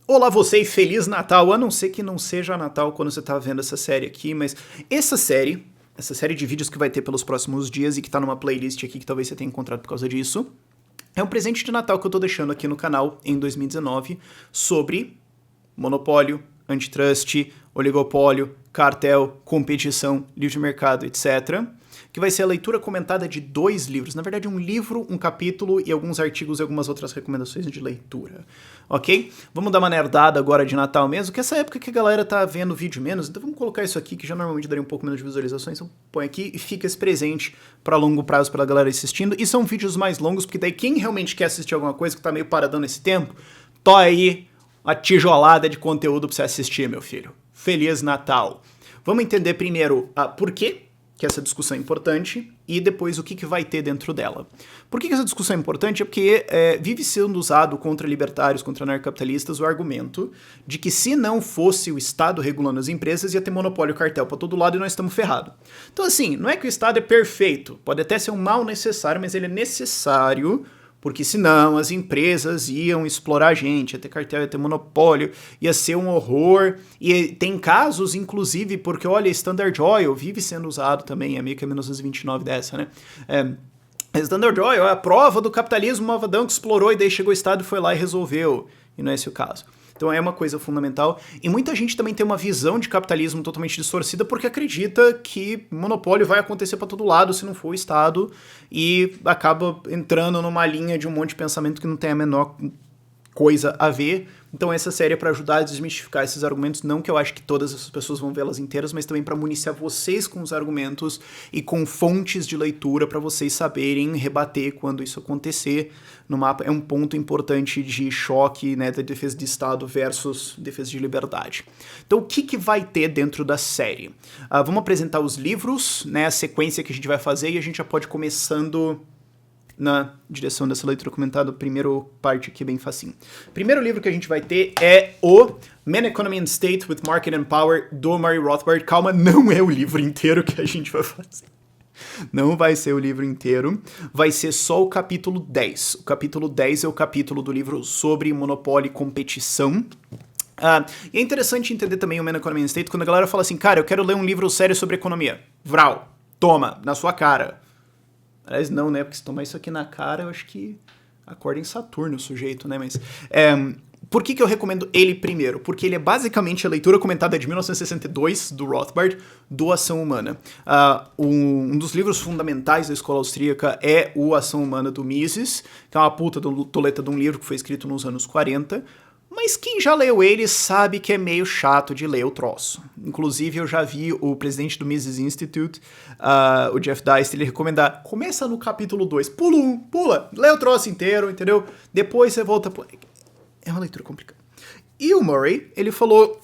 Olá você e Feliz Natal, a não ser que não seja Natal quando você tá vendo essa série aqui, mas essa série de vídeos que vai ter pelos próximos dias e que tá numa playlist aqui que talvez você tenha encontrado por causa disso, é um presente de Natal que eu tô deixando aqui no canal em 2019 sobre monopólio, antitrust, oligopólio, cartel, competição, livre mercado, etc., que vai ser a leitura comentada de 2 livros. Na verdade, um livro, um capítulo e alguns artigos e algumas outras recomendações de leitura. Ok? Vamos dar uma nerdada agora de Natal mesmo, que essa época que a galera tá vendo vídeo menos, então vamos colocar isso aqui, que já normalmente daria um pouco menos de visualizações, então põe aqui e fica esse presente para longo prazo pra galera assistindo. E são vídeos mais longos, porque daí quem realmente quer assistir alguma coisa que tá meio paradão nesse tempo, tô aí uma tijolada de conteúdo pra você assistir, meu filho. Feliz Natal! Vamos entender primeiro por quê que essa discussão é importante e depois o que vai ter dentro dela. Por que essa discussão é importante? É porque vive sendo usado contra libertários, contra anarcapitalistas, o argumento de que se não fosse o Estado regulando as empresas, ia ter monopólio e cartel para todo lado e nós estamos ferrados. Então assim, não é que o Estado é perfeito, pode até ser um mal necessário, mas ele é necessário porque senão as empresas iam explorar a gente, ia ter cartel, ia ter monopólio, ia ser um horror. E tem casos, inclusive, porque olha, Standard Oil vive sendo usado também, é meio que a 1929 dessa, né? Standard Oil é a prova do capitalismo malvadão que explorou e daí chegou o Estado e foi lá e resolveu. E não é esse o caso. Então é uma coisa fundamental. E muita gente também tem uma visão de capitalismo totalmente distorcida porque acredita que monopólio vai acontecer para todo lado se não for o Estado e acaba entrando numa linha de um monte de pensamento que não tem a menor coisa a ver. Então essa série é para ajudar a desmistificar esses argumentos, não que eu acho que todas essas pessoas vão vê-las inteiras, mas também para municiar vocês com os argumentos e com fontes de leitura para vocês saberem rebater quando isso acontecer no mapa. É um ponto importante de choque, né, da defesa de Estado versus defesa de liberdade. Então o que vai ter dentro da série? Vamos apresentar os livros, né, a sequência que a gente vai fazer e a gente já pode ir começando na direção dessa leitura comentada, a primeira parte aqui é bem facinho. O primeiro livro que a gente vai ter é o Man, Economy and State with Market and Power, do Murray Rothbard. Calma, não é o livro inteiro que a gente vai fazer. Não vai ser o livro inteiro, vai ser só o capítulo 10. O capítulo 10 é o capítulo do livro sobre monopólio e competição. E é interessante entender também o Man, Economy and State quando a galera fala assim, cara, eu quero ler um livro sério sobre economia. Vral, toma, na sua cara. Aliás, não, né? Porque se tomar isso aqui na cara, eu acho que acorda em Saturno o sujeito, né? Mas por que eu recomendo ele primeiro? Porque ele é basicamente a leitura comentada de 1962 do Rothbard, do Ação Humana. Um dos livros fundamentais da escola austríaca é o Ação Humana do Mises, que é uma puta toleta de um livro que foi escrito nos anos 40. Mas quem já leu ele sabe que é meio chato de ler o troço. Inclusive, eu já vi o presidente do Mises Institute, o Jeff Deist, ele recomendar, começa no capítulo 2, pula, lê o troço inteiro, entendeu? Depois você volta... É uma leitura complicada. E o Murray, ele falou,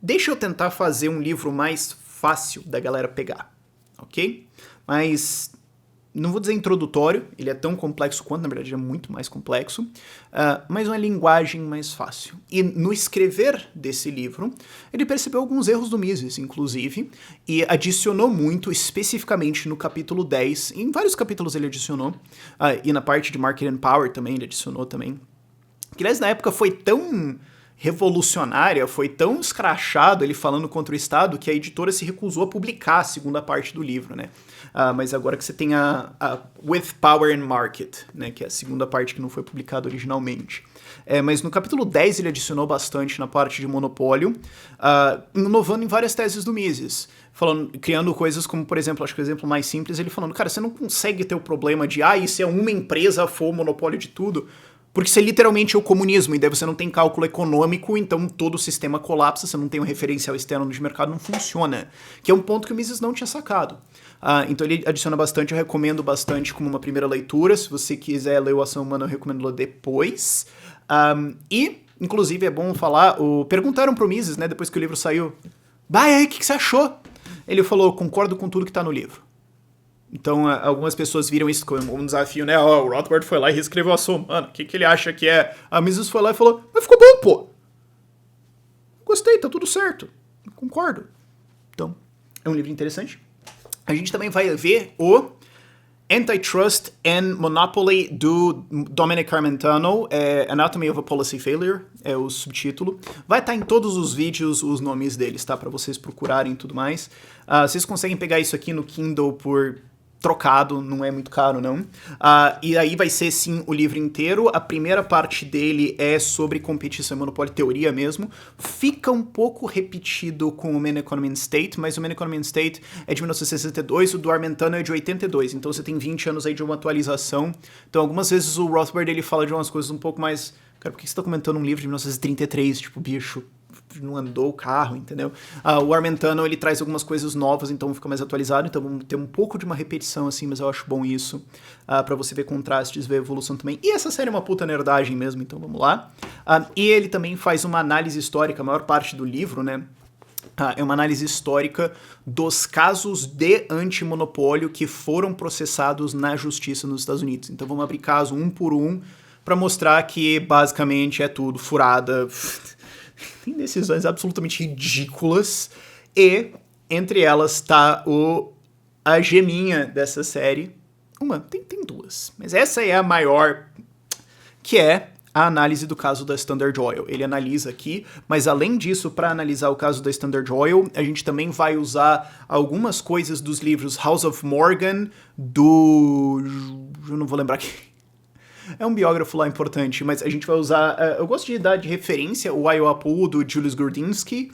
deixa eu tentar fazer um livro mais fácil da galera pegar, ok? Mas... não vou dizer introdutório, ele é tão complexo quanto, na verdade, ele é muito mais complexo, mas uma linguagem mais fácil. E no escrever desse livro, ele percebeu alguns erros do Mises, inclusive, e adicionou muito, especificamente no capítulo 10, em vários capítulos ele adicionou, e na parte de Market and Power também, ele adicionou também, que, aliás, na época foi tão revolucionária, foi tão escrachado ele falando contra o Estado que a editora se recusou a publicar a segunda parte do livro, né? Mas agora que você tem a With Power and Market, né, que é a segunda parte que não foi publicada originalmente. Mas no capítulo 10 ele adicionou bastante na parte de monopólio, inovando em várias teses do Mises, criando coisas como, por exemplo, acho que o exemplo mais simples, ele falando, cara, você não consegue ter o problema de, e se é uma empresa for o monopólio de tudo, porque isso é literalmente o comunismo, e daí você não tem cálculo econômico, então todo o sistema colapsa, você não tem um referencial externo de mercado, não funciona. Que é um ponto que o Mises não tinha sacado. Então ele adiciona bastante, eu recomendo bastante como uma primeira leitura. Se você quiser ler o Ação Humana, eu recomendo ler depois. E, inclusive, é bom falar, perguntaram pro Mises, né, depois que o livro saiu, e aí, o que você achou? Ele falou, concordo com tudo que tá no livro. Então, algumas pessoas viram isso como um desafio, né? O Rothbard foi lá e reescreveu a Ação Humana. O que ele acha que é? A Mises foi lá e falou, mas ficou bom, pô. Gostei, tá tudo certo. Concordo. Então, é um livro interessante. A gente também vai ver o Antitrust and Monopoly, do Dominic Armentano, Anatomy of a Policy Failure, é o subtítulo. Vai estar em todos os vídeos os nomes deles, tá? Pra vocês procurarem e tudo mais. Vocês conseguem pegar isso aqui no Kindle por trocado, não é muito caro, não. E aí vai ser, sim, o livro inteiro. A primeira parte dele é sobre competição e monopólio, teoria mesmo. Fica um pouco repetido com o Man Economy and State, mas o Man Economy and State é de 1962, o do Armentano é de 82, então você tem 20 anos aí de uma atualização. Então algumas vezes o Rothbard, ele fala de umas coisas um pouco mais... Cara, por que você tá comentando um livro de 1933? Tipo, bicho, não andou o carro, entendeu? O Armentano, ele traz algumas coisas novas, então fica mais atualizado, então vamos ter um pouco de uma repetição, assim, mas eu acho bom isso, pra você ver contrastes, ver evolução também. E essa série é uma puta nerdagem mesmo, então vamos lá. E ele também faz uma análise histórica, a maior parte do livro, né? É uma análise histórica dos casos de antimonopólio que foram processados na justiça nos Estados Unidos. Então vamos abrir caso um por um, pra mostrar que basicamente é tudo furada, tem decisões absolutamente ridículas, e entre elas tá a geminha dessa série. Tem duas, mas essa é a maior, que é a análise do caso da Standard Oil. Ele analisa aqui, mas além disso, para analisar o caso da Standard Oil, a gente também vai usar algumas coisas dos livros House of Morgan, eu não vou lembrar aqui. É um biógrafo lá importante, mas a gente vai usar... eu gosto de dar de referência o Iowa Pool, do Julius Gurdinsky,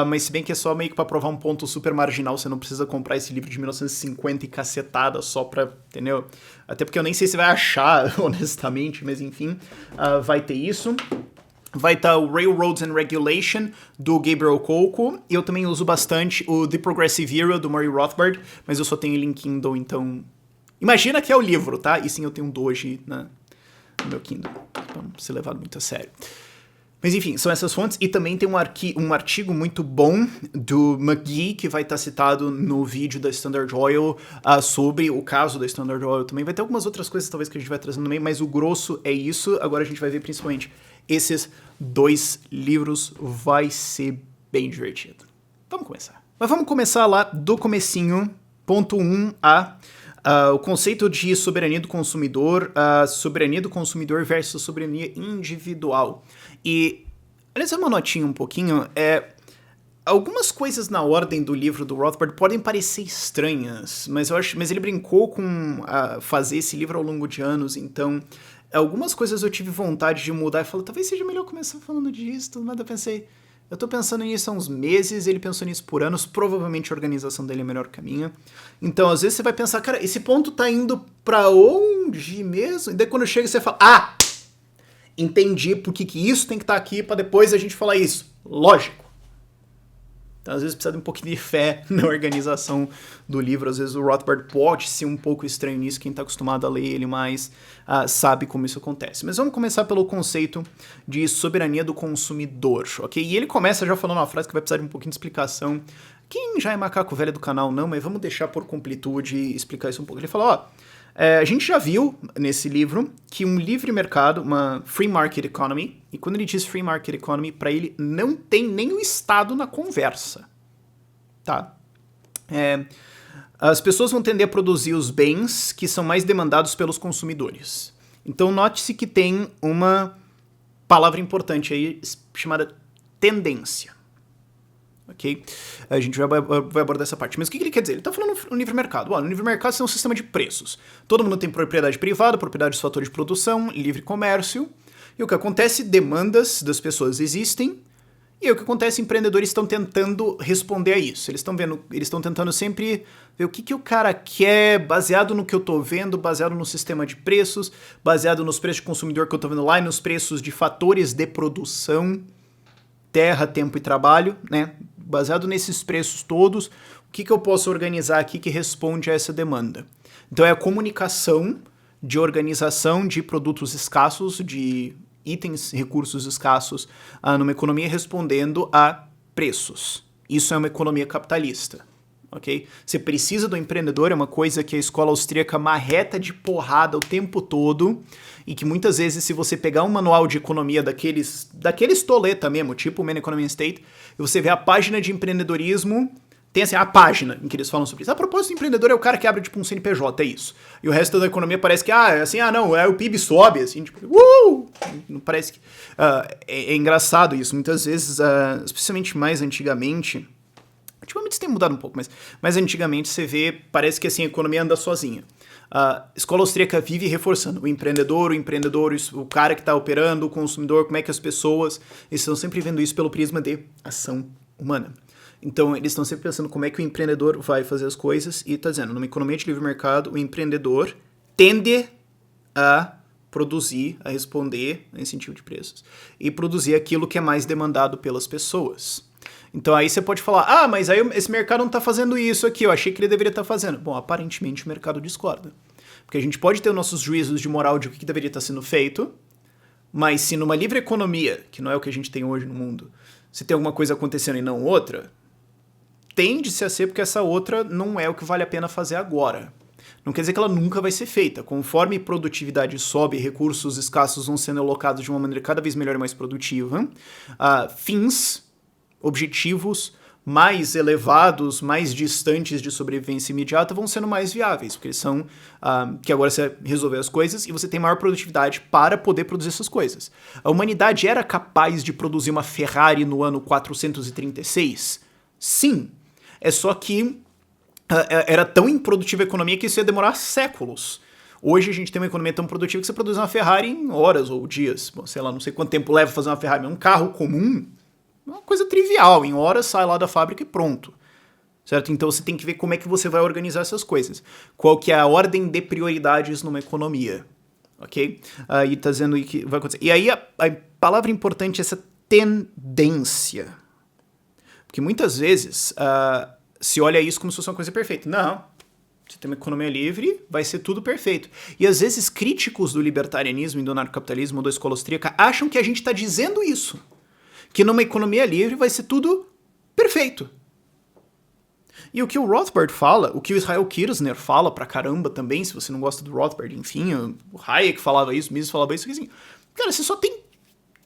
mas se bem que é só meio que pra provar um ponto super marginal, você não precisa comprar esse livro de 1950 e cacetada só pra... Entendeu? Até porque eu nem sei se vai achar, honestamente, mas enfim, vai ter isso. Vai estar o Railroads and Regulation, do Gabriel Kolko, e eu também uso bastante o The Progressive Era, do Murray Rothbard, mas eu só tenho ele em Kindle, então... Imagina que é o livro, tá? E sim, eu tenho um Doji no meu Kindle, pra não ser levado muito a sério. Mas enfim, são essas fontes, e também tem um artigo muito bom do McGee, que vai estar citado no vídeo da Standard Oil, sobre o caso da Standard Oil também. Vai ter algumas outras coisas talvez que a gente vai trazendo no meio, mas o grosso é isso. Agora a gente vai ver principalmente esses dois livros, vai ser bem divertido. Vamos começar. Mas vamos começar lá do comecinho, ponto 1a. O conceito de soberania do consumidor versus soberania individual. E, aliás, uma notinha um pouquinho, algumas coisas na ordem do livro do Rothbard podem parecer estranhas, mas ele brincou com fazer esse livro ao longo de anos, então algumas coisas eu tive vontade de mudar e falei, talvez seja melhor começar falando disso, mas eu pensei... Eu tô pensando nisso há uns meses, ele pensou nisso por anos, provavelmente a organização dele é o melhor caminho. Então, às vezes você vai pensar, cara, esse ponto tá indo pra onde mesmo? E daí quando chega você fala, entendi por que isso tem que estar aqui pra depois a gente falar isso. Lógico. Então, às vezes precisa de um pouquinho de fé na organização do livro. Às vezes o Rothbard pode ser um pouco estranho nisso, quem tá acostumado a ler ele mais sabe como isso acontece. Mas vamos começar pelo conceito de soberania do consumidor, ok? E ele começa já falando uma frase que vai precisar de um pouquinho de explicação. Quem já é macaco velho do canal não, mas vamos deixar por completude e explicar isso um pouco. Ele fala, a gente já viu nesse livro que um livre mercado, uma free market economy, e quando ele diz free market economy, para ele não tem nem o Estado na conversa, tá? As pessoas vão tender a produzir os bens que são mais demandados pelos consumidores. Então note-se que tem uma palavra importante aí chamada tendência. Ok? A gente vai abordar essa parte. Mas o que ele quer dizer? Ele está falando no livre mercado. No livre mercado você tem um sistema de preços. Todo mundo tem propriedade privada, propriedade dos fatores de produção, livre comércio. E o que acontece? Demandas das pessoas existem. E o que acontece? Empreendedores estão tentando responder a isso. Eles estão tentando sempre ver o que o cara quer, baseado no que eu estou vendo, baseado no sistema de preços, baseado nos preços de consumidor que eu estou vendo lá e nos preços de fatores de produção, terra, tempo e trabalho, né? Baseado nesses preços todos, o que eu posso organizar aqui que responde a essa demanda? Então é a comunicação de organização de produtos escassos, de itens, recursos escassos, numa economia respondendo a preços. Isso é uma economia capitalista, ok? Você precisa do empreendedor, é uma coisa que a escola austríaca marreta de porrada o tempo todo, e que muitas vezes, se você pegar um manual de economia daqueles toleta mesmo, tipo o Man Economy and State, e você vê a página de empreendedorismo, Tem assim, a página em que eles falam sobre isso. A propósito, o empreendedor é o cara que abre tipo um CNPJ, é isso. E o resto da economia parece que, não, o PIB sobe, assim, tipo, não parece que... é engraçado isso, muitas vezes, especialmente mais antigamente, ultimamente isso tem mudado um pouco, mas antigamente você vê, parece que assim, a economia anda sozinha. A escola austríaca vive reforçando o empreendedor, o cara que está operando, o consumidor, como é que as pessoas estão sempre vendo isso pelo prisma de ação humana. Então, eles estão sempre pensando como é que o empreendedor vai fazer as coisas e está dizendo, numa economia de livre mercado, o empreendedor tende a produzir, a responder a incentivo de preços e produzir aquilo que é mais demandado pelas pessoas. Então aí você pode falar, mas aí esse mercado não está fazendo isso aqui, eu achei que ele deveria estar fazendo. Bom, aparentemente o mercado discorda. Porque a gente pode ter os nossos juízos de moral de o que deveria estar sendo feito, mas se numa livre economia, que não é o que a gente tem hoje no mundo, se tem alguma coisa acontecendo e não outra, tende-se a ser porque essa outra não é o que vale a pena fazer agora. Não quer dizer que ela nunca vai ser feita. Conforme produtividade sobe, recursos escassos vão sendo alocados de uma maneira cada vez melhor e mais produtiva, objetivos mais elevados, mais distantes de sobrevivência imediata vão sendo mais viáveis, porque eles são que agora você resolver as coisas e você tem maior produtividade para poder produzir essas coisas. A humanidade era capaz de produzir uma Ferrari no ano 436? Sim. É só que era tão improdutiva a economia que isso ia demorar séculos. Hoje a gente tem uma economia tão produtiva que você produz uma Ferrari em horas ou dias. Bom, sei lá, não sei quanto tempo leva fazer uma Ferrari, mas um carro comum é uma coisa trivial. Em horas sai lá da fábrica e pronto. Certo? Então você tem que ver como é que você vai organizar essas coisas. Qual que é a ordem de prioridades numa economia. Ok? E tá dizendo o que vai acontecer. E aí a palavra importante é essa tendência. Porque muitas vezes se olha isso como se fosse uma coisa perfeita. Não. Você tem uma economia livre, vai ser tudo perfeito. E às vezes críticos do libertarianismo e do anarcocapitalismo ou da escola austríaca acham que a gente está dizendo isso. Que numa economia livre vai ser tudo perfeito. E o que o Rothbard fala, o que o Israel Kirzner fala pra caramba também, se você não gosta do Rothbard, enfim, o Hayek falava isso, o Mises falava isso, que assim, cara, você só tem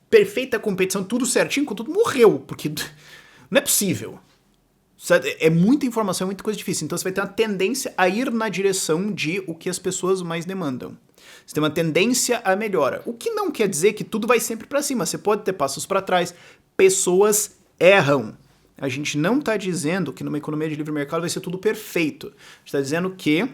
perfeita competição, tudo certinho, quando tudo morreu, porque não é possível. É muita informação, é muita coisa difícil. Então você vai ter uma tendência a ir na direção de o que as pessoas mais demandam. Você tem uma tendência à melhora. O que não quer dizer que tudo vai sempre para cima. Você pode ter passos para trás. Pessoas erram. A gente não está dizendo que numa economia de livre mercado vai ser tudo perfeito. A gente está dizendo que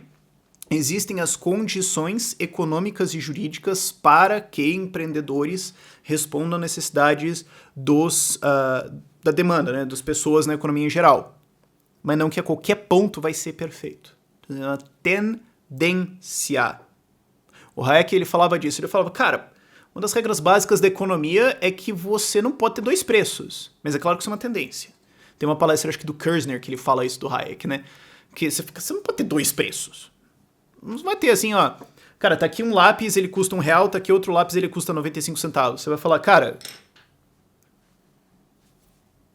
existem as condições econômicas e jurídicas para que empreendedores respondam às necessidades da demanda, né, das pessoas na economia em geral. Mas não que a qualquer ponto vai ser perfeito. É uma tendência. O Hayek, ele falava disso. Ele falava, cara, uma das regras básicas da economia é que você não pode ter dois preços. Mas é claro que isso é uma tendência. Tem uma palestra, acho que do Kirzner, que ele fala isso do Hayek, né? Que você não pode ter dois preços. Não vai ter assim, ó. Cara, tá aqui um lápis, ele custa R$1, tá aqui outro lápis, ele custa 95 centavos. Você vai falar, cara,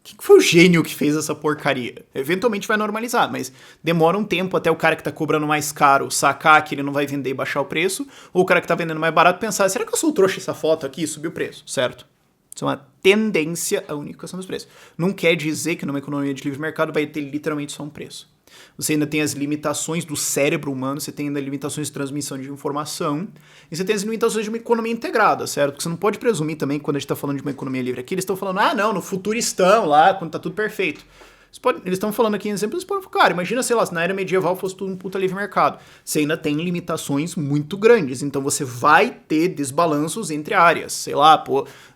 quem foi o gênio que fez essa porcaria? Eventualmente vai normalizar, mas demora um tempo até o cara que tá cobrando mais caro sacar que ele não vai vender e baixar o preço, ou o cara que tá vendendo mais barato pensar, será que eu sou trouxa essa foto aqui e subiu o preço, certo? Isso é uma tendência à unificação dos preços. Não quer dizer que numa economia de livre mercado vai ter literalmente só um preço. Você ainda tem as limitações do cérebro humano, você tem ainda limitações de transmissão de informação, e você tem as limitações de uma economia integrada, certo? Porque você não pode presumir também, quando a gente está falando de uma economia livre aqui, eles estão falando, não, no futuristão lá, quando tá tudo perfeito. Eles estão falando aqui em exemplos, você pode falar, cara, imagina, sei lá, se na era medieval fosse tudo um puta livre mercado. Você ainda tem limitações muito grandes, então você vai ter desbalanços entre áreas, sei lá,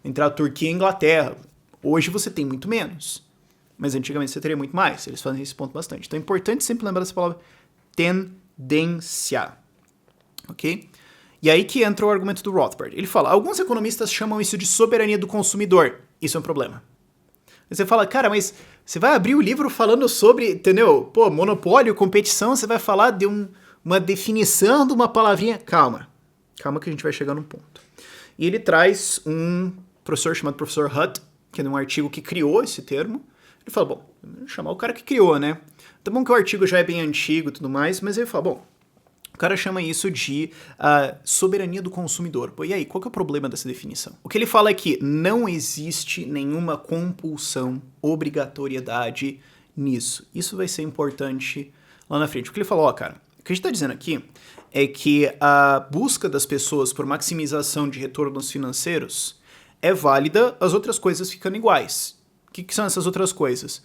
entre a Turquia e a Inglaterra. Hoje você tem muito menos. Mas antigamente você teria muito mais. Eles fazem esse ponto bastante. Então é importante sempre lembrar dessa palavra tendência. Ok? E aí que entra o argumento do Rothbard. Ele fala, alguns economistas chamam isso de soberania do consumidor. Isso é um problema. Aí você fala, cara, mas você vai abrir o livro falando sobre, entendeu? Monopólio, competição, você vai falar de uma definição de uma palavrinha. Calma que a gente vai chegar num ponto. E ele traz um professor chamado professor Hutt, que é um artigo que criou esse termo. Ele fala, bom, vamos chamar o cara que criou, né? Tá bom que o artigo já é bem antigo e tudo mais, mas ele fala, bom, o cara chama isso de soberania do consumidor. Pô, e aí, qual que é o problema dessa definição? O que ele fala é que não existe nenhuma compulsão, obrigatoriedade, nisso. Isso vai ser importante lá na frente. O que ele falou, ó, cara, o que a gente tá dizendo aqui é que a busca das pessoas por maximização de retornos financeiros é válida, as outras coisas ficando iguais. O que são essas outras coisas?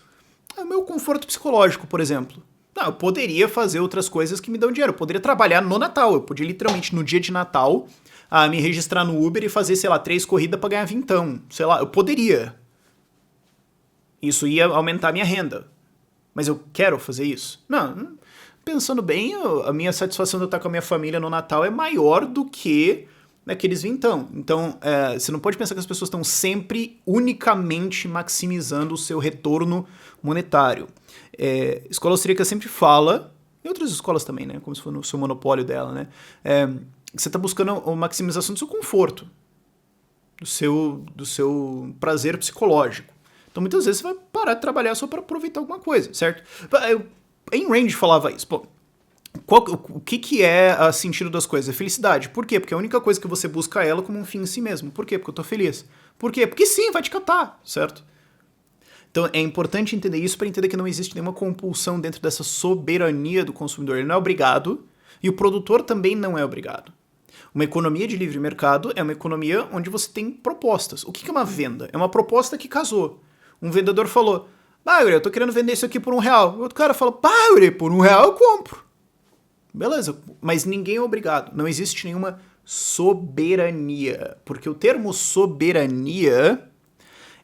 O meu conforto psicológico, por exemplo. Não, eu poderia fazer outras coisas que me dão dinheiro. Eu poderia trabalhar no Natal. Eu podia literalmente, no dia de Natal, me registrar no Uber e fazer, sei lá, 3 corridas pra ganhar vintão. Sei lá, eu poderia. Isso ia aumentar a minha renda. Mas eu quero fazer isso? Não. Pensando bem, a minha satisfação de eu estar com a minha família no Natal é maior do que naqueles vintão. Então, você não pode pensar que as pessoas estão sempre, unicamente maximizando o seu retorno monetário. Escola austríaca sempre fala, e outras escolas também, né? Como se fosse no seu monopólio dela, né? Que você está buscando a maximização do seu conforto, do seu prazer psicológico. Então, muitas vezes, você vai parar de trabalhar só para aproveitar alguma coisa, certo? Ayn Rand falava isso. Pô, o que é o sentido das coisas? É felicidade. Por quê? Porque a única coisa que você busca é ela como um fim em si mesmo. Por quê? Porque eu tô feliz. Por quê? Porque sim, vai te catar, certo? Então, é importante entender isso para entender que não existe nenhuma compulsão dentro dessa soberania do consumidor. Ele não é obrigado e o produtor também não é obrigado. Uma economia de livre mercado é uma economia onde você tem propostas. O que é uma venda? É uma proposta que casou. Um vendedor falou, Yuri, eu tô querendo vender isso aqui por R$1. O outro cara falou, Yuri, por R$1 eu compro. Beleza, mas ninguém é obrigado. Não existe nenhuma soberania. Porque o termo soberania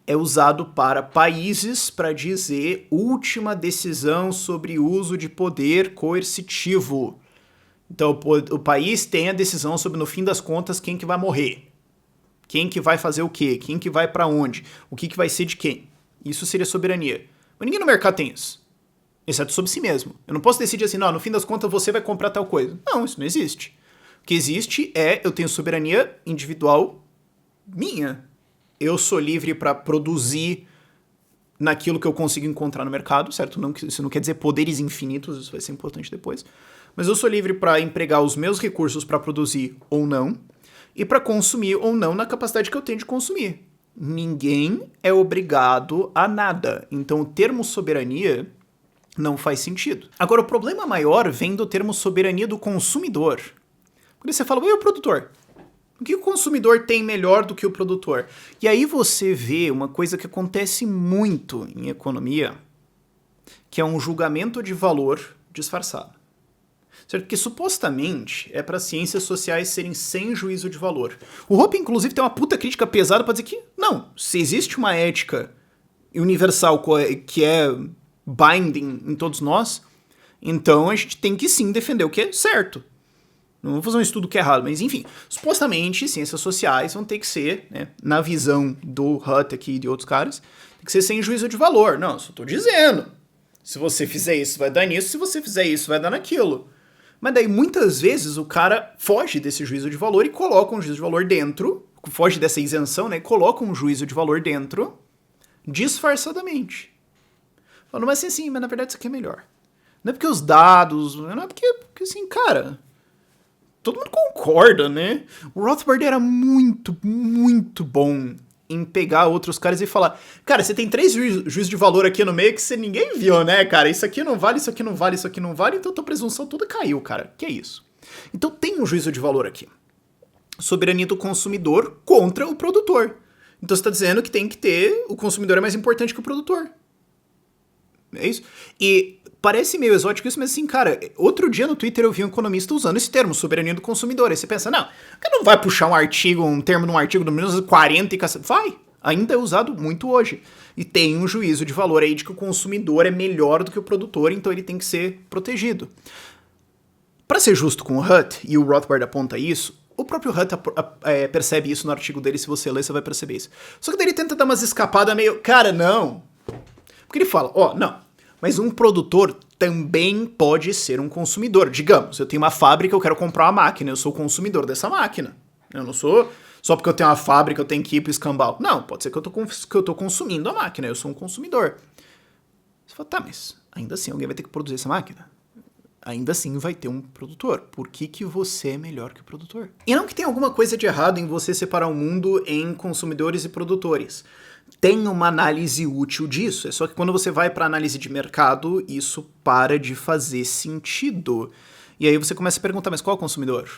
é usado para países para dizer última decisão sobre uso de poder coercitivo. Então, o país tem a decisão sobre, no fim das contas, quem que vai morrer. Quem que vai fazer o quê? Quem que vai para onde? O que vai ser de quem? Isso seria soberania. Mas ninguém no mercado tem isso. Exceto sobre si mesmo. Eu não posso decidir assim, não, no fim das contas você vai comprar tal coisa. Não, isso não existe. O que existe é, eu tenho soberania individual minha. Eu sou livre para produzir naquilo que eu consigo encontrar no mercado, certo? Isso não quer dizer poderes infinitos, isso vai ser importante depois. Mas eu sou livre para empregar os meus recursos para produzir ou não, e para consumir ou não na capacidade que eu tenho de consumir. Ninguém é obrigado a nada. Então o termo soberania não faz sentido. Agora, o problema maior vem do termo soberania do consumidor. Quando você fala, e o produtor? O que o consumidor tem melhor do que o produtor? E aí você vê uma coisa que acontece muito em economia, que é um julgamento de valor disfarçado. Certo? Porque supostamente é para ciências sociais serem sem juízo de valor. O Hoppe, inclusive, tem uma puta crítica pesada para dizer que, não, se existe uma ética universal que é binding em todos nós, então a gente tem que sim defender o que é certo. Não vou fazer um estudo que é errado, mas enfim, supostamente ciências sociais vão ter que ser, né, na visão do Hutt aqui e de outros caras, tem que ser sem juízo de valor. Não, eu só tô dizendo. Se você fizer isso, vai dar nisso, se você fizer isso, vai dar naquilo. Mas daí, muitas vezes, o cara foge desse juízo de valor e coloca um juízo de valor dentro, foge dessa isenção, né, e coloca um juízo de valor dentro, disfarçadamente. Falando, mas assim, mas na verdade isso aqui é melhor. Não é porque os dados, não é porque assim, cara, todo mundo concorda, né? O Rothbard era muito, muito bom em pegar outros caras e falar, cara, você tem 3 juízos de valor aqui no meio que ninguém viu, né, cara? Isso aqui não vale, isso aqui não vale, isso aqui não vale, então tua presunção toda caiu, cara. Que é isso? Então tem um juízo de valor aqui. Soberania do consumidor contra o produtor. Então você está dizendo que tem que ter, o consumidor é mais importante que o produtor. É isso? E parece meio exótico isso, mas assim, cara, outro dia no Twitter eu vi um economista usando esse termo, soberania do consumidor. Aí você pensa, não, o cara não vai puxar um termo de um artigo do 1940 e cacete. Vai! Ainda é usado muito hoje. E tem um juízo de valor aí de que o consumidor é melhor do que o produtor, então ele tem que ser protegido. Para ser justo com o Hutt, e o Rothbard aponta isso, o próprio Hutt percebe isso no artigo dele, se você ler, você vai perceber isso. Só que daí ele tenta dar umas escapadas meio, cara, não. Porque ele fala, não, mas um produtor também pode ser um consumidor. Digamos, eu tenho uma fábrica, eu quero comprar uma máquina, eu sou o consumidor dessa máquina. Eu não sou, só porque eu tenho uma fábrica, eu tenho que ir pro escambau. Não, pode ser que eu tô consumindo a máquina, eu sou um consumidor. Você fala, tá, mas ainda assim alguém vai ter que produzir essa máquina. Ainda assim vai ter um produtor. Por que você é melhor que o produtor? E não que tenha alguma coisa de errado em você separar o mundo em consumidores e produtores. tem uma análise útil disso. É só que quando você vai para análise de mercado, isso para de fazer sentido. E aí você começa a perguntar, mas qual é o consumidor?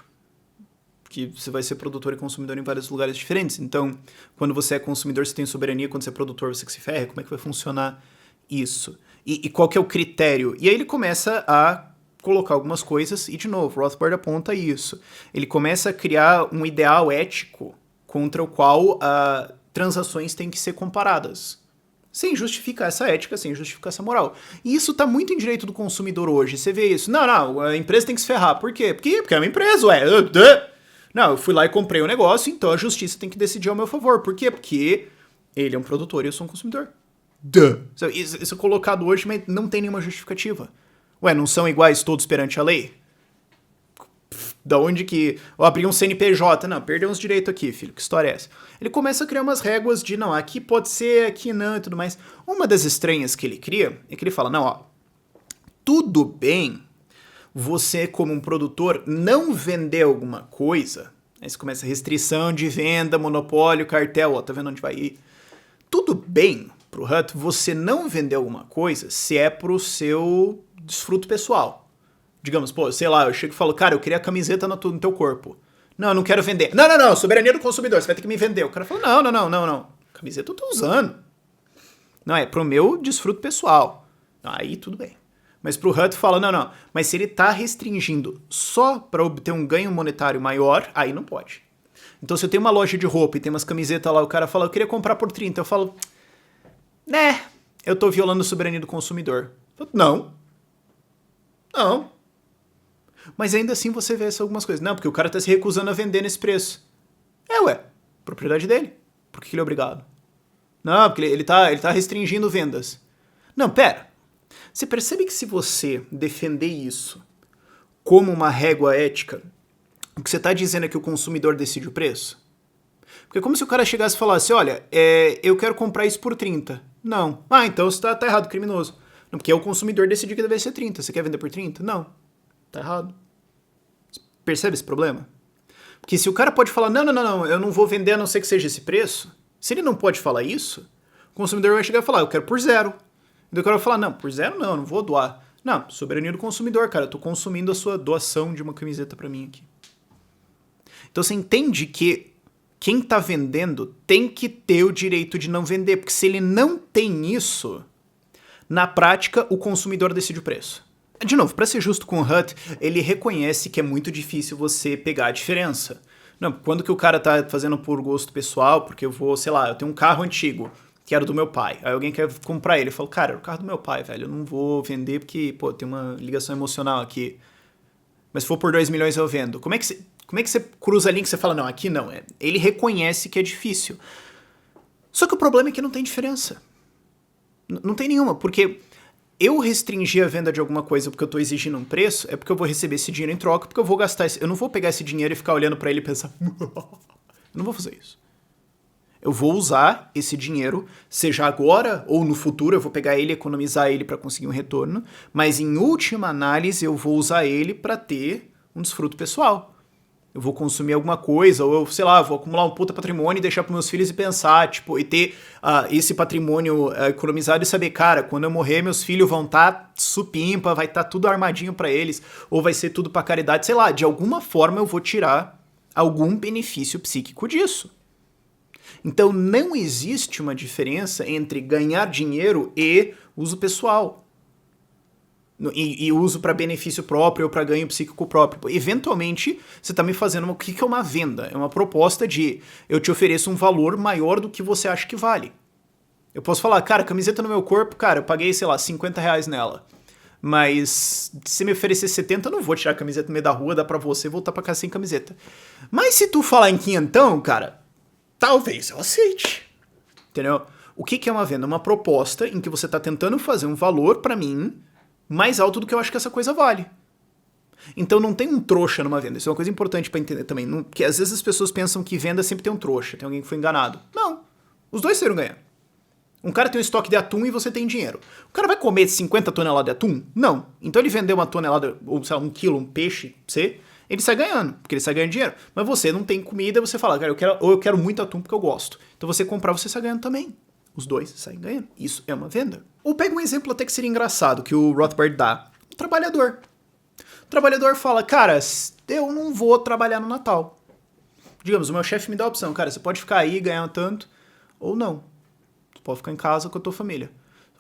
Que você vai ser produtor e consumidor em vários lugares diferentes. Então, quando você é consumidor, você tem soberania. Quando você é produtor, você que se ferra. Como é que vai funcionar isso? E qual que é o critério? E aí ele começa a colocar algumas coisas, e de novo, Rothbard aponta isso. Ele começa a criar um ideal ético contra o qual transações têm que ser comparadas. Sem justificar essa ética, sem justificar essa moral. E isso tá muito em direito do consumidor hoje. Você vê isso. Não, a empresa tem que se ferrar. Por quê? Porque é uma empresa, ué. Não, eu fui lá e comprei um negócio, então a justiça tem que decidir ao meu favor. Por quê? Porque ele é um produtor e eu sou um consumidor. Isso é colocado hoje, mas não tem nenhuma justificativa. Ué, não são iguais todos perante a lei? Da onde que... Eu abri um CNPJ. Não, perdeu uns direitos aqui, filho. Que história é essa? Ele começa a criar umas réguas de, não, aqui pode ser, aqui não e tudo mais. Uma das estranhas que ele cria é que ele fala, não, ó, tudo bem você, como um produtor, não vender alguma coisa. Aí você começa restrição de venda, monopólio, cartel, ó, tá vendo onde vai ir? Tudo bem pro Hutt você não vender alguma coisa se é pro seu desfruto pessoal. Digamos, pô, sei lá, eu chego e falo, cara, eu queria a camiseta no teu corpo. Não, eu não quero vender. Não, soberania do consumidor, você vai ter que me vender. O cara fala, não. Camiseta eu tô usando. Não, é pro meu desfruto pessoal. Aí tudo bem. Mas pro Hutt fala, não. Mas se ele tá restringindo só pra obter um ganho monetário maior, aí não pode. Então se eu tenho uma loja de roupa e tem umas camisetas lá, o cara fala, eu queria comprar por 30. Eu falo, né, eu tô violando a soberania do consumidor. Eu falo, não. Mas ainda assim você vê algumas coisas. Não, porque o cara tá se recusando a vender nesse preço. Propriedade dele. Por que ele é obrigado? Não, porque ele tá restringindo vendas. Não, pera. Você percebe que se você defender isso como uma régua ética, o que você tá dizendo é que o consumidor decide o preço? Porque é como se o cara chegasse e falasse, olha, eu quero comprar isso por 30. Não. Então você tá errado, criminoso. Não, porque é o consumidor decidiu que deve ser 30. Você quer vender por 30? Não. Tá errado. Percebe esse problema? Porque se o cara pode falar, não, eu não vou vender a não ser que seja esse preço, se ele não pode falar isso, o consumidor vai chegar e falar, eu quero por 0. E o cara vai falar, não, por 0 não, eu não vou doar. Não, soberania do consumidor, cara, eu tô consumindo a sua doação de uma camiseta pra mim aqui. Então você entende que quem tá vendendo tem que ter o direito de não vender, porque se ele não tem isso, na prática o consumidor decide o preço. De novo, para ser justo com o Hutt, ele reconhece que é muito difícil você pegar a diferença. Não, quando que o cara tá fazendo por gosto pessoal, porque eu vou, sei lá, eu tenho um carro antigo, que era do meu pai, aí alguém quer comprar ele, eu falo, cara, era o carro do meu pai, velho, eu não vou vender porque, pô, tem uma ligação emocional aqui. Mas se for por 2 milhões eu vendo. Como é que você cruza a linha que você fala, não, aqui não. Ele reconhece que é difícil. Só que o problema é que não tem diferença. Não tem nenhuma, porque... eu restringir a venda de alguma coisa porque eu tô exigindo um preço, é porque eu vou receber esse dinheiro em troca, porque eu vou gastar eu não vou pegar esse dinheiro e ficar olhando pra ele e pensar, eu não vou fazer isso. Eu vou usar esse dinheiro, seja agora ou no futuro, eu vou pegar ele e economizar ele pra conseguir um retorno, mas em última análise eu vou usar ele pra ter um desfruto pessoal. Eu vou consumir alguma coisa, ou eu, sei lá, vou acumular um puta patrimônio e deixar pros meus filhos e pensar, tipo, e ter esse patrimônio economizado e saber, cara, quando eu morrer, meus filhos vão estar supimpa, vai estar tudo armadinho pra eles, ou vai ser tudo pra caridade, sei lá, de alguma forma eu vou tirar algum benefício psíquico disso. Então não existe uma diferença entre ganhar dinheiro e uso pessoal. E uso para benefício próprio ou para ganho psíquico próprio. Eventualmente, você está me fazendo... O que é uma venda? É uma proposta de eu te ofereço um valor maior do que você acha que vale. Eu posso falar, cara, camiseta no meu corpo, cara, eu paguei, sei lá, 50 reais nela. Mas se me oferecer 70, eu não vou tirar a camiseta no meio da rua, dar pra você e voltar pra casa sem camiseta. Mas se tu falar em quinhentão, cara, talvez eu aceite. Entendeu? O que é uma venda? Uma proposta em que você tá tentando fazer um valor pra mim mais alto do que eu acho que essa coisa vale. Então não tem um trouxa numa venda. Isso é uma coisa importante pra entender também. Porque às vezes as pessoas pensam que venda sempre tem um trouxa, tem alguém que foi enganado. Não. Os dois saíram ganhando. Um cara tem um estoque de atum e você tem dinheiro. O cara vai comer 50 toneladas de atum? Não. Então ele vendeu uma tonelada, ou sei lá, 1 quilo, um peixe, pra você, ele sai ganhando, porque ele sai ganhando dinheiro. Mas você não tem comida, você fala, cara, eu quero muito atum porque eu gosto. Então você comprar, você sai ganhando também. Os dois saem ganhando. Isso é uma venda. Ou pega um exemplo até que seria engraçado, que o Rothbard dá. O trabalhador. O trabalhador fala, cara, eu não vou trabalhar no Natal. Digamos, o meu chefe me dá a opção, cara, você pode ficar aí, ganhar tanto, ou não. Você pode ficar em casa com a tua família.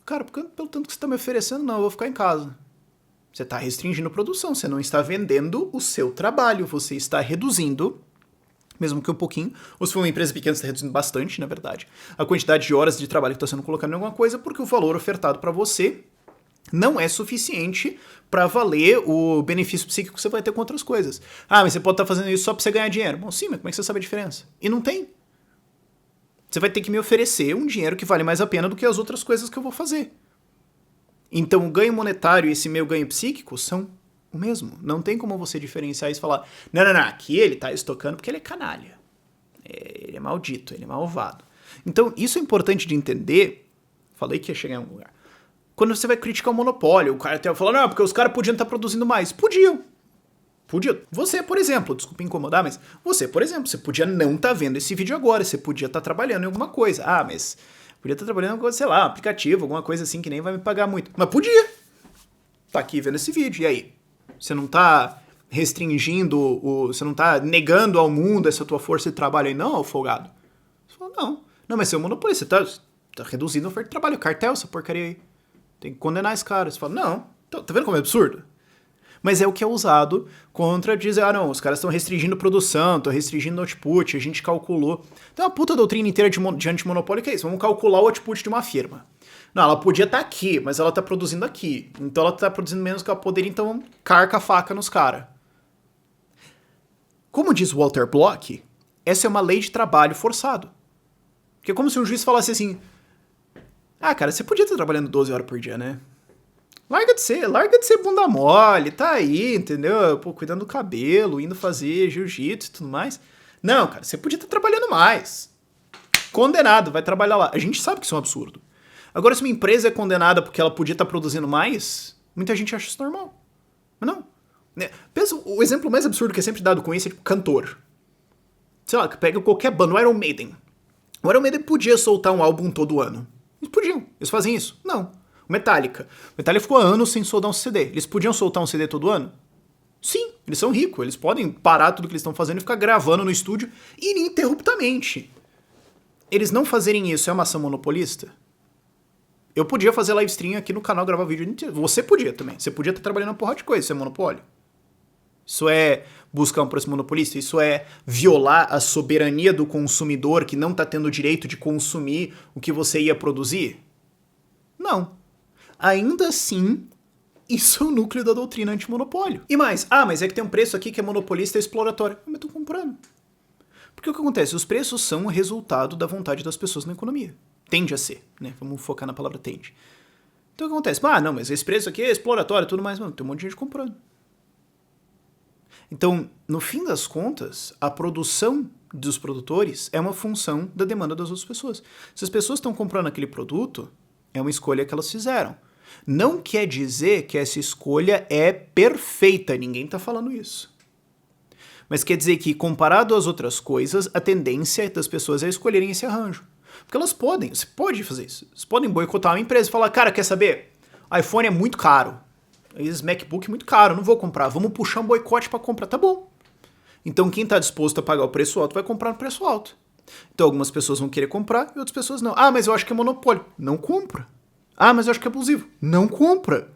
Cara, pelo tanto que você está me oferecendo, não, eu vou ficar em casa. Você está restringindo a produção, você não está vendendo o seu trabalho, você está reduzindo, mesmo que um pouquinho, ou se for uma empresa pequena, você está reduzindo bastante, na verdade, a quantidade de horas de trabalho que está sendo colocado em alguma coisa, porque o valor ofertado para você não é suficiente para valer o benefício psíquico que você vai ter com outras coisas. Ah, mas você pode estar fazendo isso só para você ganhar dinheiro. Bom, sim, mas como é que você sabe a diferença? E não tem. Você vai ter que me oferecer um dinheiro que vale mais a pena do que as outras coisas que eu vou fazer. Então, o ganho monetário e esse meu ganho psíquico são o mesmo. Não tem como você diferenciar isso e falar, não, aqui ele tá estocando porque ele é canalha. Ele é maldito, ele é malvado. Então, isso é importante de entender. Falei que ia chegar em algum lugar. Quando você vai criticar o monopólio, o cara até fala, não, porque os caras podiam estar produzindo mais. Podiam. Você, por exemplo, desculpa incomodar, mas você, por exemplo, você podia não estar vendo esse vídeo agora, você podia estar trabalhando em alguma coisa. Ah, mas podia estar trabalhando em alguma coisa, sei lá, um aplicativo, alguma coisa assim que nem vai me pagar muito. Mas podia. Tá aqui vendo esse vídeo, e aí? Você não tá restringindo, você não tá negando ao mundo essa tua força de trabalho aí, não, folgado? Você fala, não. Não, mas seu monopólio, você tá reduzindo a oferta de trabalho, cartel, essa porcaria aí. Tem que condenar esse cara. Você fala, não, tá vendo como é absurdo? Mas é o que é usado contra dizer, ah não, os caras estão restringindo produção, estão restringindo output, a gente calculou. Tem uma puta doutrina inteira de antimonopólio que é isso, vamos calcular o output de uma firma. Não, ela podia estar aqui, mas ela está produzindo aqui. Então ela está produzindo menos que ela poderia, então carca a faca nos caras. Como diz Walter Block, essa é uma lei de trabalho forçado. Porque é como se um juiz falasse assim, ah cara, você podia estar trabalhando 12 horas por dia, né? Larga de ser bunda mole, tá aí, entendeu? Pô, cuidando do cabelo, indo fazer jiu-jitsu e tudo mais. Não, cara, você podia estar trabalhando mais. Condenado, vai trabalhar lá. A gente sabe que isso é um absurdo. Agora, se uma empresa é condenada porque ela podia estar produzindo mais, muita gente acha isso normal. Mas não. Pensa, o exemplo mais absurdo que é sempre dado com isso é tipo cantor. Sei lá, que pega qualquer banda, o Iron Maiden. O Iron Maiden podia soltar um álbum todo ano. Eles podiam. Eles fazem isso? Não. Metallica. Metallica ficou anos sem soltar um CD. Eles podiam soltar um CD todo ano? Sim, eles são ricos. Eles podem parar tudo que eles estão fazendo e ficar gravando no estúdio ininterruptamente. Eles não fazerem isso é uma ação monopolista? Eu podia fazer live stream aqui no canal, gravar vídeo inteiro. Você podia também. Você podia estar trabalhando uma porra de coisa. Isso é monopólio. Isso é buscar um preço monopolista? Isso é violar a soberania do consumidor que não está tendo o direito de consumir o que você ia produzir? Não. Ainda assim, isso é o núcleo da doutrina antimonopólio. E mais, mas é que tem um preço aqui que é monopolista e exploratório. Mas eu tô comprando. Porque o que acontece? Os preços são o resultado da vontade das pessoas na economia. Tende a ser, né? Vamos focar na palavra tende. Então o que acontece? Não, mas esse preço aqui é exploratório e tudo mais. Mano, tem um monte de gente comprando. Então, no fim das contas, a produção dos produtores é uma função da demanda das outras pessoas. Se as pessoas estão comprando aquele produto, é uma escolha que elas fizeram. Não quer dizer que essa escolha é perfeita, ninguém está falando isso. Mas quer dizer que, comparado às outras coisas, a tendência das pessoas é escolherem esse arranjo. Porque elas podem, você pode fazer isso. Vocês podem boicotar uma empresa e falar, cara, quer saber? iPhone é muito caro. Esse MacBook é muito caro, não vou comprar. Vamos puxar um boicote para comprar. Tá bom. Então quem está disposto a pagar o preço alto vai comprar no preço alto. Então algumas pessoas vão querer comprar e outras pessoas não. Mas eu acho que é monopólio. Não compra. Mas eu acho que é abusivo. Não compra.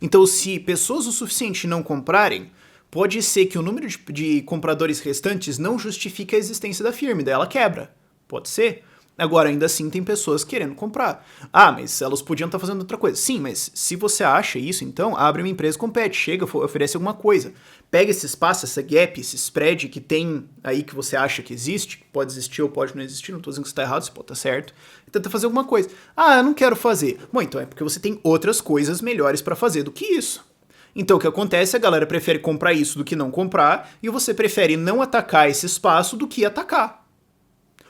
Então, se pessoas o suficiente não comprarem, pode ser que o número de compradores restantes não justifique a existência da firma, e daí ela quebra. Pode ser. Agora, ainda assim, tem pessoas querendo comprar. Mas elas podiam estar fazendo outra coisa. Sim, mas se você acha isso, então, abre uma empresa, compete, chega, oferece alguma coisa. Pega esse espaço, essa gap, esse spread que tem aí que você acha que existe, pode existir ou pode não existir, não estou dizendo que você está errado, você pode estar certo, e tenta fazer alguma coisa. Eu não quero fazer. Bom, então é porque você tem outras coisas melhores para fazer do que isso. Então o que acontece, a galera prefere comprar isso do que não comprar, e você prefere não atacar esse espaço do que atacar.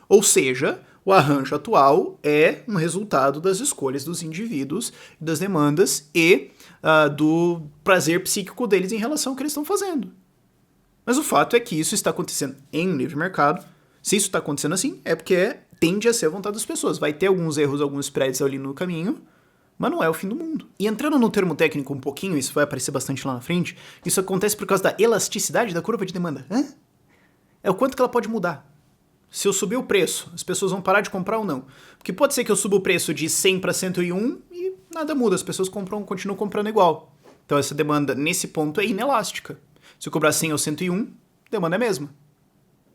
Ou seja, o arranjo atual é um resultado das escolhas dos indivíduos, das demandas e do prazer psíquico deles em relação ao que eles estão fazendo. Mas o fato é que isso está acontecendo em um livre mercado. Se isso está acontecendo assim, é porque tende a ser a vontade das pessoas. Vai ter alguns erros, alguns spreads ali no caminho, mas não é o fim do mundo. E entrando no termo técnico um pouquinho, isso vai aparecer bastante lá na frente, isso acontece por causa da elasticidade da curva de demanda. É o quanto que ela pode mudar. Se eu subir o preço, as pessoas vão parar de comprar ou não? Porque pode ser que eu suba o preço de 100 para 101 e nada muda, as pessoas continuam comprando igual. Então essa demanda, nesse ponto, é inelástica. Se eu cobrar 100 ou 101, a demanda é a mesma.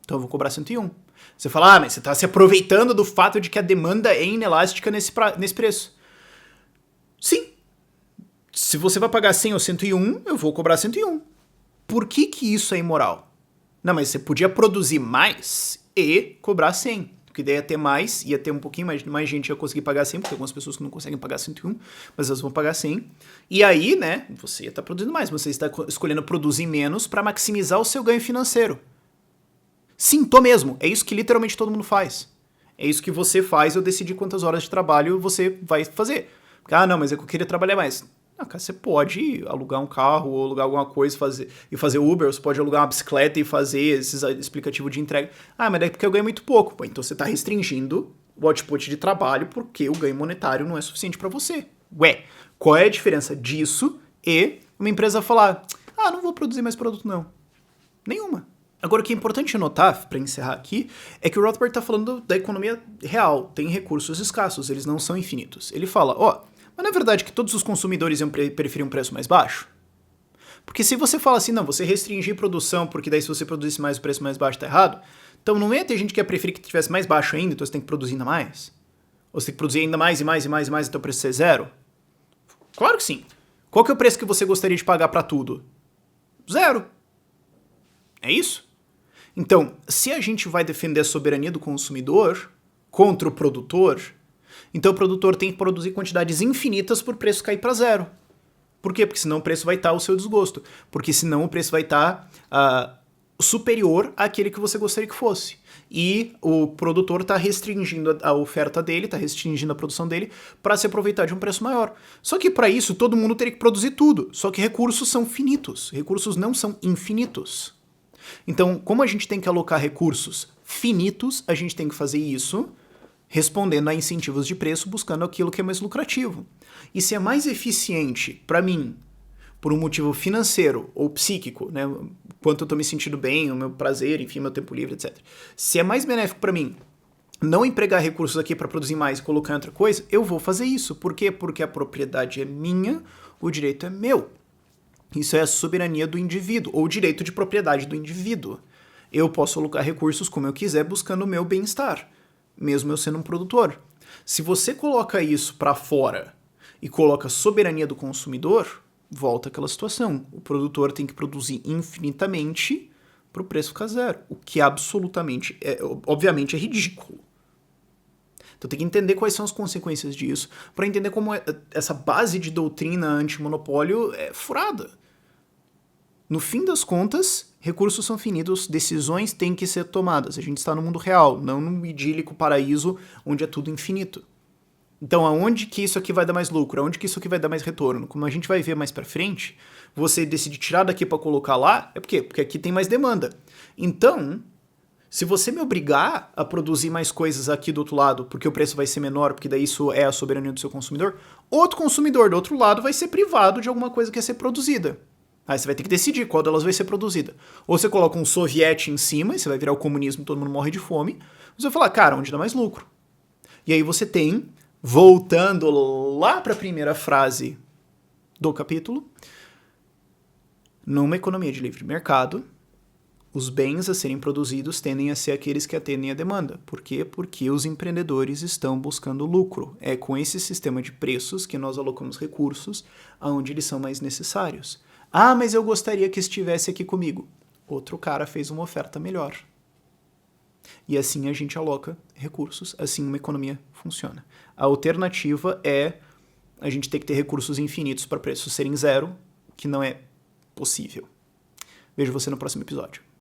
Então eu vou cobrar 101. Você fala, mas você está se aproveitando do fato de que a demanda é inelástica nesse preço. Sim. Se você vai pagar 100 ou 101, eu vou cobrar 101. Por que isso é imoral? Não, mas você podia produzir mais e cobrar 100. Porque daí ia ter mais, ia ter um pouquinho mais gente ia conseguir pagar 100, porque tem algumas pessoas que não conseguem pagar 101, mas elas vão pagar 100. E aí, né, você ia estar produzindo mais, você está escolhendo produzir menos para maximizar o seu ganho financeiro. Sim, tô mesmo. É isso que literalmente todo mundo faz. É isso que você faz, eu decidir quantas horas de trabalho você vai fazer. Ah, não, mas é que eu queria trabalhar mais. Ah, cara, você pode alugar um carro ou alugar alguma coisa e fazer Uber, você pode alugar uma bicicleta e fazer esses explicativos de entrega. Ah, mas é porque eu ganho muito pouco. Pô, então você está restringindo o output de trabalho porque o ganho monetário não é suficiente para você. Ué, qual é a diferença disso e uma empresa falar, ah, não vou produzir mais produto não? Nenhuma. Agora, o que é importante notar, para encerrar aqui, é que o Rothbard está falando da economia real. Tem recursos escassos, eles não são infinitos. Ele fala, mas não é verdade que todos os consumidores iam preferir um preço mais baixo? Porque se você fala assim, não, você restringir produção, porque daí se você produzisse mais, o preço mais baixo tá errado, então não ia ter gente que ia preferir que tivesse mais baixo ainda, então você tem que produzir ainda mais? Ou você tem que produzir ainda mais e mais e mais e mais até o preço ser zero? Claro que sim. Qual que é o preço que você gostaria de pagar para tudo? Zero. É isso? Então, se a gente vai defender a soberania do consumidor contra o produtor, então o produtor tem que produzir quantidades infinitas por preço cair para zero. Por quê? Porque senão o preço vai estar ao seu desgosto. Porque senão o preço vai estar superior àquele que você gostaria que fosse. E o produtor está restringindo a oferta dele, está restringindo a produção dele para se aproveitar de um preço maior. Só que para isso todo mundo teria que produzir tudo. Só que recursos são finitos. Recursos não são infinitos. Então, como a gente tem que alocar recursos finitos, a gente tem que fazer isso respondendo a incentivos de preço, buscando aquilo que é mais lucrativo. E se é mais eficiente para mim, por um motivo financeiro ou psíquico, né, quanto eu tô me sentindo bem, o meu prazer, enfim, meu tempo livre, etc. Se é mais benéfico para mim não empregar recursos aqui para produzir mais e colocar em outra coisa, eu vou fazer isso. Por quê? Porque a propriedade é minha, o direito é meu. Isso é a soberania do indivíduo, ou o direito de propriedade do indivíduo. Eu posso alocar recursos como eu quiser, buscando o meu bem-estar, mesmo eu sendo um produtor. Se você coloca isso para fora e coloca a soberania do consumidor, volta àquela situação. O produtor tem que produzir infinitamente para o preço ficar zero, o que absolutamente, obviamente, é ridículo. Então tem que entender quais são as consequências disso, para entender como essa base de doutrina antimonopólio é furada. No fim das contas, recursos são finitos, decisões têm que ser tomadas. A gente está no mundo real, não num idílico paraíso onde é tudo infinito. Então, aonde que isso aqui vai dar mais lucro? Aonde que isso aqui vai dar mais retorno? Como a gente vai ver mais pra frente, você decide tirar daqui para colocar lá, é por quê? Porque aqui tem mais demanda. Então, se você me obrigar a produzir mais coisas aqui do outro lado, porque o preço vai ser menor, porque daí isso é a soberania do seu consumidor, outro consumidor do outro lado vai ser privado de alguma coisa que ia ser produzida. Aí você vai ter que decidir qual delas vai ser produzida. Ou você coloca um soviete em cima, e você vai virar o comunismo, todo mundo morre de fome, ou você vai falar, cara, onde dá mais lucro? E aí você tem, voltando lá para a primeira frase do capítulo, numa economia de livre mercado, os bens a serem produzidos tendem a ser aqueles que atendem à demanda. Por quê? Porque os empreendedores estão buscando lucro. É com esse sistema de preços que nós alocamos recursos aonde eles são mais necessários. Ah, mas eu gostaria que estivesse aqui comigo. Outro cara fez uma oferta melhor. E assim a gente aloca recursos, assim uma economia funciona. A alternativa é a gente ter que ter recursos infinitos para preços serem zero, que não é possível. Vejo você no próximo episódio.